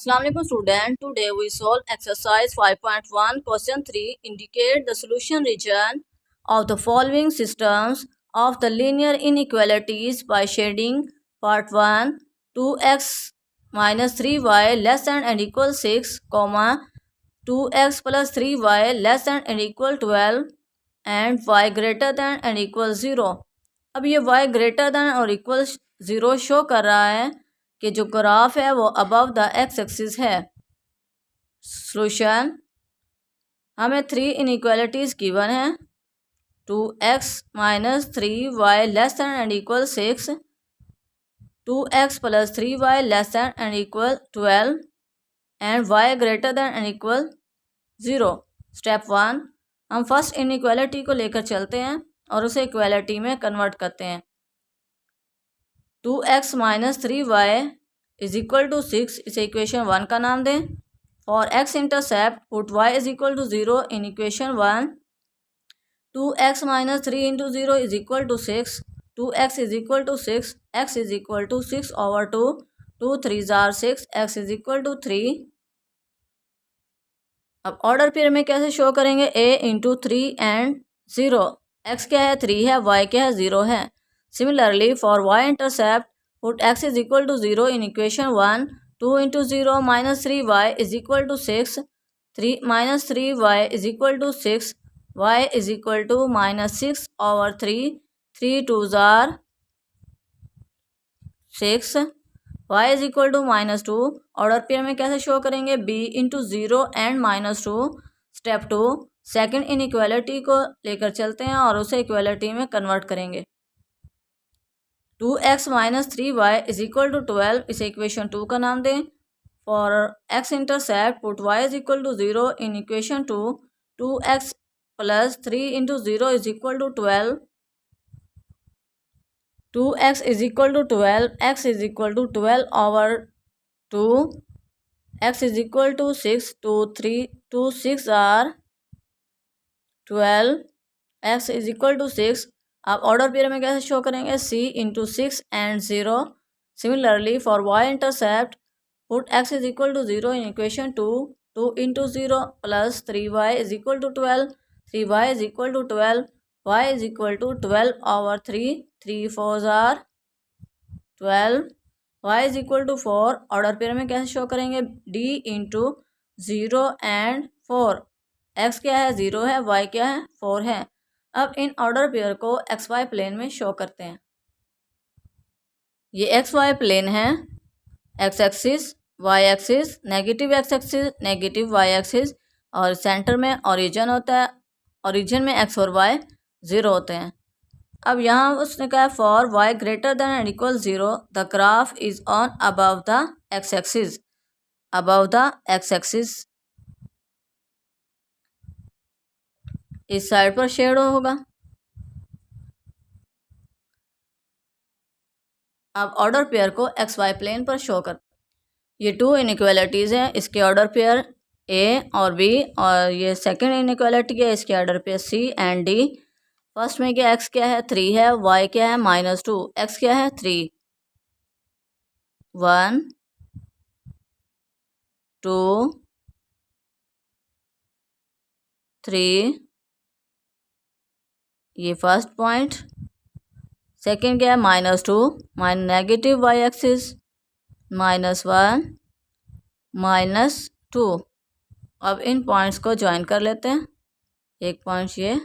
Assalamu alaikum student. Today we solve exercise 5.1 question 3. Indicate the solution region of the following systems of the linear inequalities by shading. Part 1, 2x minus 3y less than and equal 6, 2x plus 3y less than and equal 12 and y greater than and equal 0. अब ये y greater then और equal 0 show कर रहा है कि जो graph है वो अबव द एक्स एक्सिस है। सोल्यूशन, हमें 3 इनइक्वालिटीज़ गिवन है। 2x minus 3y less than and equal 6, 2x plus 3y less than and equal 12 and y greater than and equal 0। Step 1, हम फर्स्ट इनइक्वालिटी को लेकर चलते हैं और उसे इक्वालिटी में कन्वर्ट करते हैं। 2x minus 3y is equal to 6, इसे इक्वेशन 1 का नाम दें। For x intercept put y is equal to 0 in equation 1। 2x minus 3 into 0 is equal to 6, 2x is equal to 6, x is equal to 6 over 2, 2 3 जार 6, x is equal to 3। अब order pair में कैसे show करेंगे? a into 3 and 0। x क्या है? 3 है, y क्या है? 0 है। Similarly, for y intercept, put x is equal to 0 in equation 1. 2 into 0 minus 3y is equal to 6. 3 minus 3y is equal to 6. y is equal to minus 6 over 3. 3 2s are 6. y is equal to minus 2. Order pair में कैसे show करेंगे? b into 0 and minus 2. Step 2, second inequality को लेकर चलते हैं और उसे equality में कन्वर्ट करेंगे। 2x minus 3y is equal to 12, इसे इक्वेशन 2 का नाम दें। For x intercept put y is equal to 0 in equation 2। 2x plus 3 into 0 is equal to 12, 2x is equal to 12, x is equal to 12 over 2, x is equal to 6, 2 3 2 6 आर 12, x is equal to 6। आप order pair में कैसे show करेंगे? c into 6 and 0। Similarly for y intercept put x is equal to 0 in equation 2। 2 into 0 plus 3y is equal to 12, 3y is equal to 12, y is equal to 12 over 3, 3 4s आर 12, y is equal to 4। Order pair में कैसे show करेंगे? d into 0 and 4। x क्या है? 0 है, y क्या है? 4 है। अब इन ऑर्डर पेयर को एक्स वाई प्लेन में शो करते हैं। ये एक्स वाई प्लेन है, X axis, Y axis, negative X axis, negative Y axis, और सेंटर में ओरिजिन होता है। ओरिजिन में एक्स और वाई 0 होते हैं। अब यहाँ उसने कहा for Y greater than and equal 0 the graph is on above the x axis. Above the x axis इस साइड पर शेड होगा। अब ऑर्डर पेयर को एक्स वाई प्लेन पर शो कर। ये 2 इनइक्वालिटीज़ हैं, इसके ऑर्डर पेयर a और b, और ये सेकंड इनइक्वालिटी है, इसके order pair c and d। First में क्या x क्या है? 3 है, y क्या है? -2। x क्या है? 3, 1 2 3, ये फर्स्ट पॉइंट। सेकंड क्या है? -2, नेगेटिव वाई एक्सिस, -1 -2। अब इन पॉइंट्स को ज्वाइन कर लेते हैं। एक पॉइंट ये,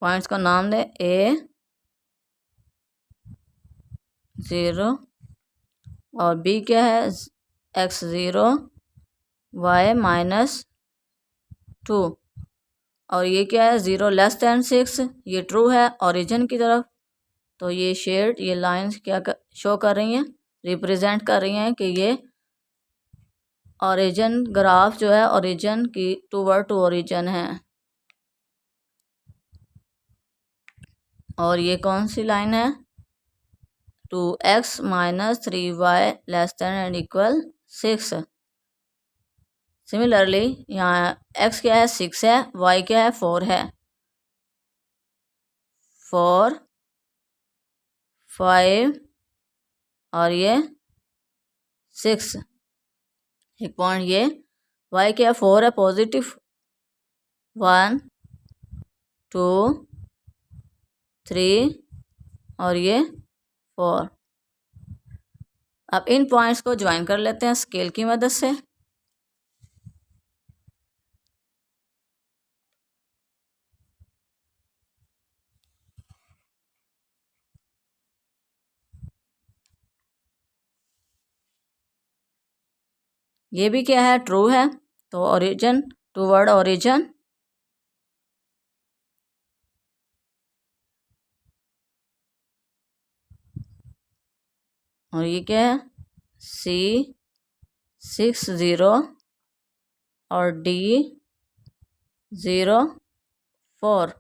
पॉइंट्स का नाम दें a 0 और b क्या है? x 0 y -2, और ये क्या है? 0 लेस दैन 6। ये ट्रू है ओरिजिन की तरफ। तो ये शेड, ये लाइंस क्या शो कर रही हैं? रिप्रेजेंट कर रही हैं कि ये ओरिजिन ग्राफ जो है ओरिजिन की टू ओरिजिन है। और ये कौन सी लाइन है? 2x minus 3y less than and equal 6। Similarly यहाँ x क्या है 6 है, y क्या है 4 है। 4 5 और ये 6। एक पॉइंट ये y क्या 4 है पॉजिटिव 1 2 3 और ये 4। अब इन पॉइंट्स को ज्वाइन कर लेते हैं स्केल की मदद से। ये भी क्या है ट्रू है, तो ओरिजिन टूवर्ड ओरिजिन और ये क्या है C60 और D04।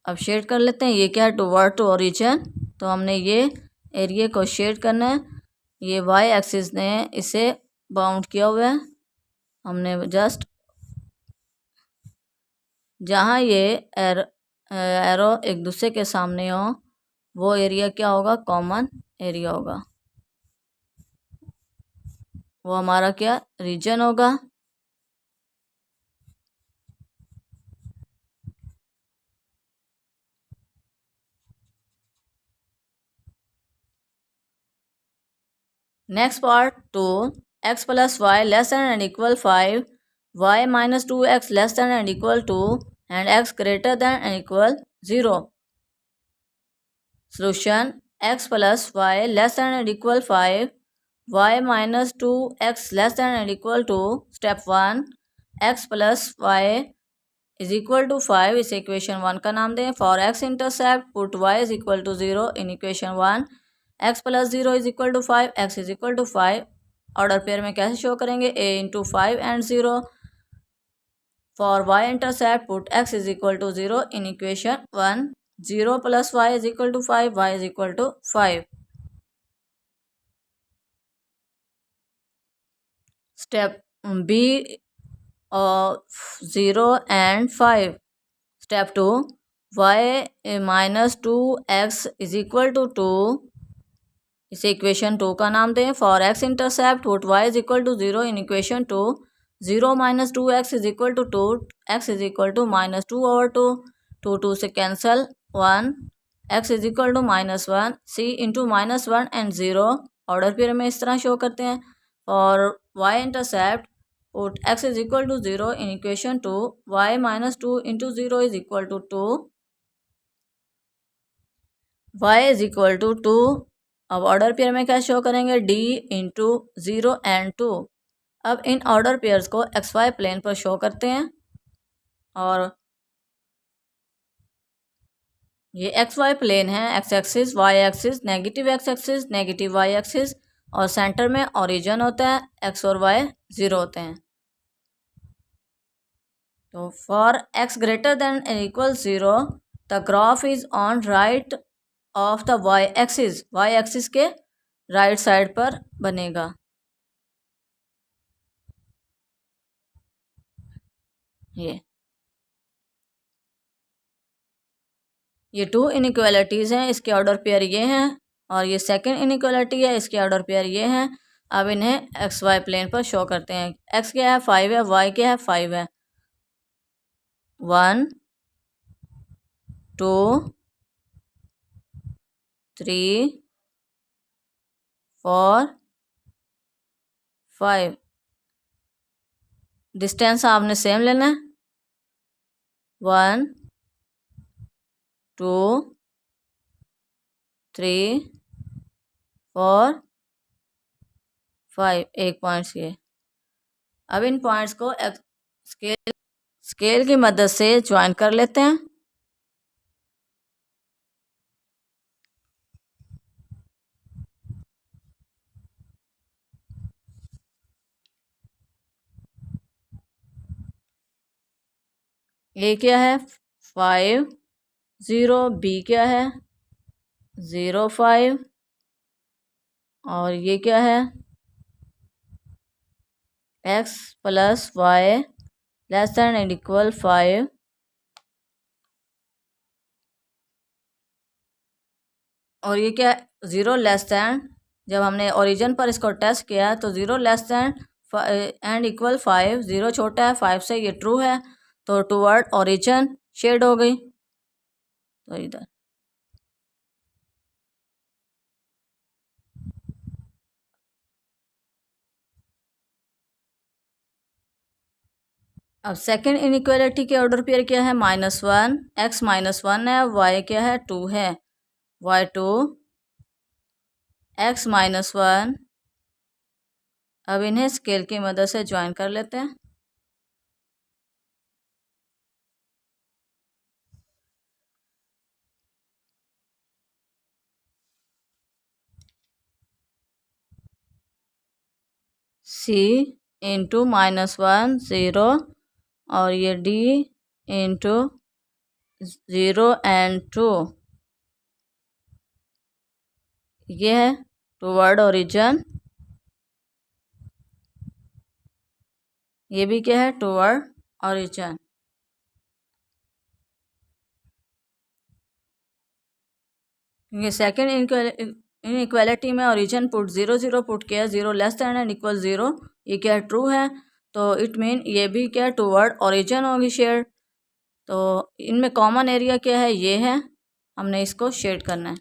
अब शेड कर लेते हैं। ये क्या है टूवर्ड टू ओरिजिन, तो हमने ये एरिया को शेड करना है। ये वाई एक्सिस ने इसे बाउंड किया हुआ है। हमने जस्ट जहाँ ये एरो एक दूसरे के सामने हो वो एरिया क्या होगा कॉमन एरिया होगा, वो हमारा क्या रीजन होगा। Next part 2 x plus y less than and equal 5 y minus 2x less than and equal 2 and x greater than and equal 0। Solution x plus y less than and equal 5 y minus 2x less than and equal to step 1 x plus y is equal to 5 इसे equation 1 का नाम दें। For x intercept put y is equal to 0 in equation 1 x plus 0 is equal to 5 x is equal to 5। Order pair में कैसे show करेंगे a into 5 and 0। For y intercept put x is equal to 0 in equation 1 0 plus y is equal to 5 y is equal to 5। Step b 0 and 5। Step 2 y minus 2x is equal to 2 इसे equation 2 का नाम दें। For x intercept put y is equal to 0 in equation 2 0 minus 2x is equal to 2 x is equal to minus 2 over 2 2 2 से cancel 1 x is equal to -1 c into -1 and 0। Order pair में इस तरह show करते हैं। For y intercept put x is equal to 0 in equation 2 y minus 2 into 0 is equal to 2 y is equal to 2। अब order pair में क्या show करेंगे d into 0 and 2। अब इन ऑर्डर पेयर्स को एक्स वाई प्लेन पर show करते हैं और ये एक्स वाई प्लेन है। X axis Y axis negative X axis negative Y axis और सेंटर में ओरिजिन होता है, एक्स और वाई 0 होते हैं। तो for X greater than and equal 0 the graph is on right of the Y axis के राइट साइड पर बनेगा। ये 2 इनइक्वालिटीज़ हैं, इसके ऑर्डर पेयर ये हैं और ये सेकंड इनइक्वालिटी है, इसके ऑर्डर पेयर ये हैं। अब इन्हें एक्स वाई प्लेन पर शो करते हैं। एक्स क्या है 5 है, वाई क्या है 5 है। 1 2 3 4 5। डिस्टेंस आपने सेम लेना है 1 2 3 4 5 एक पॉइंट्स ये। अब इन पॉइंट्स को स्केल की मदद से ज्वाइन कर लेते हैं। ये क्या है 5 0, बी क्या है 0, 5, और ये क्या है x plus Y less than and equal 5, और ये क्या 0 लेस दैन, जब हमने ओरिजिन पर इसको टेस्ट किया तो 0 लेस दैन एंड इक्वल 5, 0 छोटा है 5 से, ये ट्रू है, तो टूवर्ड ओरिजिन शेड हो गई। तो इधर अब सेकंड इनइक्वालिटी के ऑर्डर पेयर क्या है -1, x -1 है, y क्या है 2 है, y2 x -1। अब इन्हें स्केल की मदद से ज्वाइन कर लेते हैं। c इंटू -1 0, और ये d इंटू 0 एंड 2, ये है टूवर्ड ओरिजिन, ये भी क्या है टूवर्ड ओरिजिन। क्योंकि सेकेंड इनइक्वालिटी में ओरिजिन पुट 0 0 पुट किया, 0 लेस दैन एंड इक्वल 0, ये क्या ट्रू है, तो इट मीन ये भी क्या टूवर्ड ओरिजिन होगी शेड। तो इनमें कॉमन एरिया क्या है ये है, हमने इसको शेड करना है।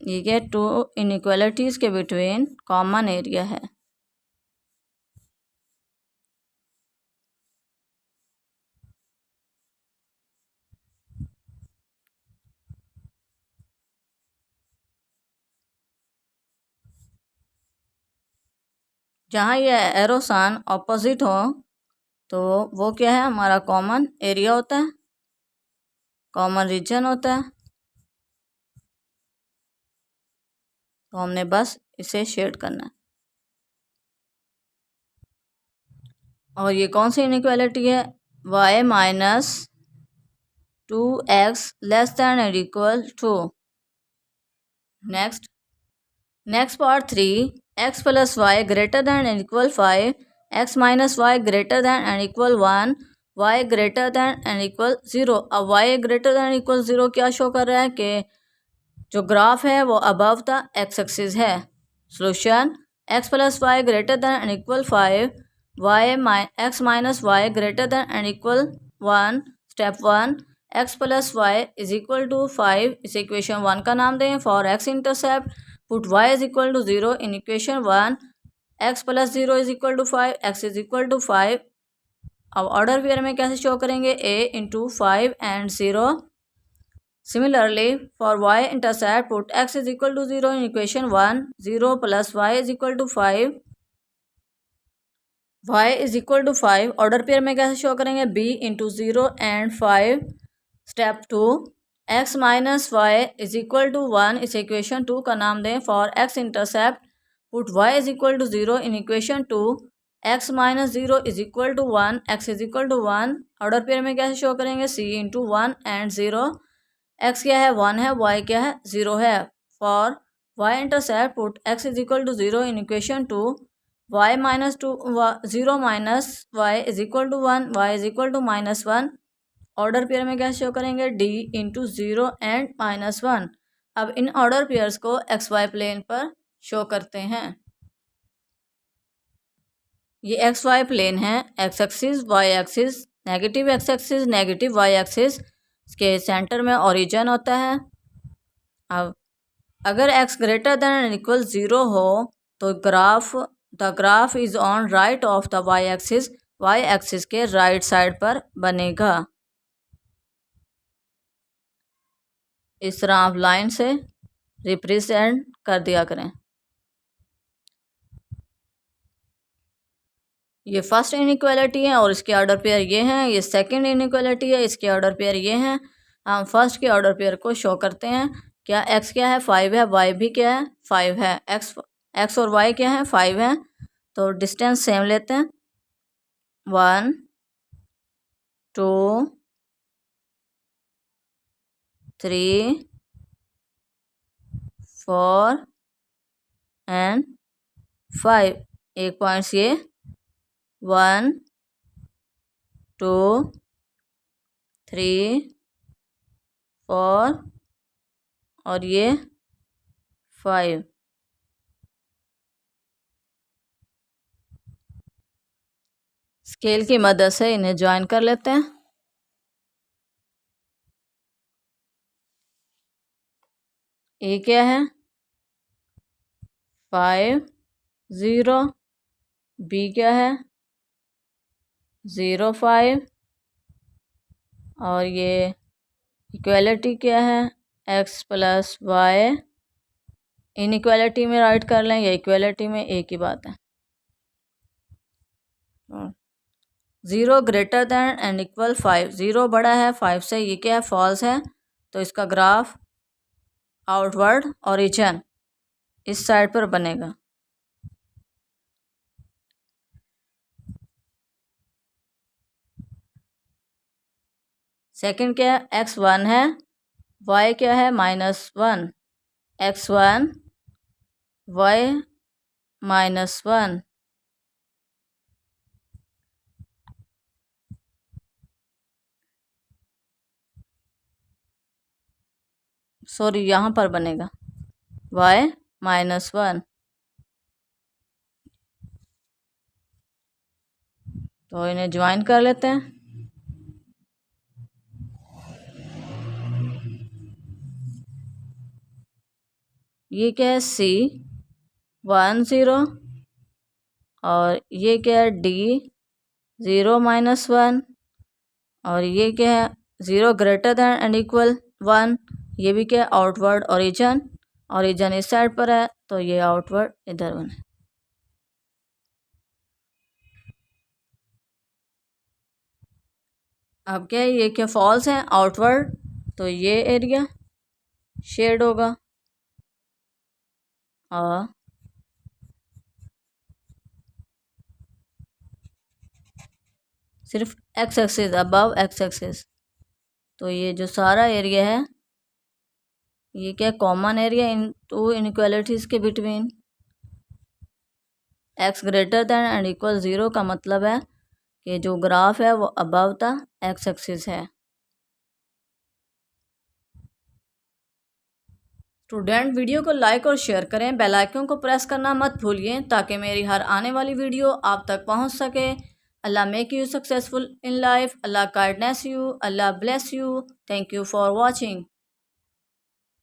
ये क्या टू इनइक्वालिटीज के बिटवीन कॉमन एरिया है। जहाँ ये एरो साइन ऑपोजिट हो तो वो क्या है हमारा कॉमन एरिया होता है, कॉमन रीजन होता है। तो हमने बस इसे शेड करना है। और ये कौन सी इनइक्वालिटी है, y minus 2x less than and equal 2। Next part 3, x plus Y greater than and equal 5, x minus Y greater than and equal 1, y greater than and equal 0। अब y ग्रेटर दैन इक्वल 0 क्या show कर रहा है कि जो graph है वो above the x axis है। Solution x plus Y greater than and equal 5, x minus Y greater than and equal 1। Step 1, x plus Y is equal to 5, इस इक्वेशन 1 का नाम दें। For x intercept put y is equal to 0 in equation 1, x plus 0 is equal to 5, x is equal to 5। अब order pair में कैसे show करेंगे, a into 5 and 0। Similarly, for y intercept, put x is equal to 0 in equation 1, 0 plus y is equal to 5, y is equal to 5। Order pair में कैसे show करेंगे, b into 0 and 5। Step 2, x minus Y is equal to 1, इस equation 2 का नाम दें। For x intercept put y is equal to 0 in equation 2, x minus 0 is equal to 1, x is equal to 1। Order pair में कैसे show करेंगे, c into 1 and 0। x क्या है 1 है, y क्या है 0 है। For y intercept put x is equal to 0 in equation 2, y minus 2 0 minus y is equal to 1, y is equal to -1। Order pair में क्या शो करेंगे, d इंटू 0 एंड -1। अब इन ऑर्डर पेयर्स को एक्स वाई प्लेन पर show करते हैं। ये एक्स वाई प्लेन है, X axis Y axis, negative X axis negative Y axis के सेंटर में ओरिजिन होता है। अब अगर x greater than and equal 0 हो तो the graph is on right of the y axis के राइट साइड पर बनेगा। इस तरह आप लाइन से रिप्रेजेंट कर दिया करें। ये फर्स्ट इनइक्वालिटी है और इसके ऑर्डर पेयर ये हैं। ये सेकंड इनइक्वालिटी है, इसके ऑर्डर पेयर ये हैं। हम फर्स्ट के ऑर्डर पेयर को शो करते हैं। क्या x क्या है 5 है, y भी क्या है 5 है, x और y क्या है 5 है। तो डिस्टेंस सेम लेते हैं 1 2 3 4 एंड 5। एक पॉइंट्स ये 1 2 3 4 और ये 5। स्केल की मदद से इन्हें ज्वाइन कर लेते हैं। ए क्या है 5 0, बी क्या है 0 5 और ये इक्वलिटी क्या है x प्लस वाई। इनइक्वालिटी में राइट कर लें या इक्वलिटी में, एक ही बात है। 0 ग्रेटर दैन एंड इक्वल 5। 0 बड़ा है 5 से, ये क्या है फॉल्स है, तो इसका ग्राफ आउटवर्ड ओरिजिन इस साइड पर बनेगा। सेकंड क्या है x1 है, y क्या है -1। x1 y -1। सॉरी यहाँ पर बनेगा y -1। तो इन्हें ज्वाइन कर लेते हैं। ये क्या है C 1 0 और ये क्या है D 0 -1 और ये क्या है 0 ग्रेटर दैन एंड इक्वल 1। ये भी क्या है आउटवर्ड ओरिजिन। ओरिजिन इस साइड पर है तो ये आउटवर्ड इधर बने। अब क्या है ये क्या फॉल्स है आउटवर्ड, तो ये एरिया शेड होगा और सिर्फ x axis above x axis. तो ये जो सारा एरिया है ये क्या common area in two inequalities के between. X greater than and equal 0 का मतलब है कि जो ग्राफ है वो अबव द एक्स एक्सिस है। स्टूडेंट वीडियो को लाइक और शेयर करें, बेल आइकन को प्रेस करना मत भूलिए ताकि मेरी हर आने वाली वीडियो आप तक पहुंच सके। Allah make you successful in life, Allah guidance you, Allah bless you. Thank you for watching.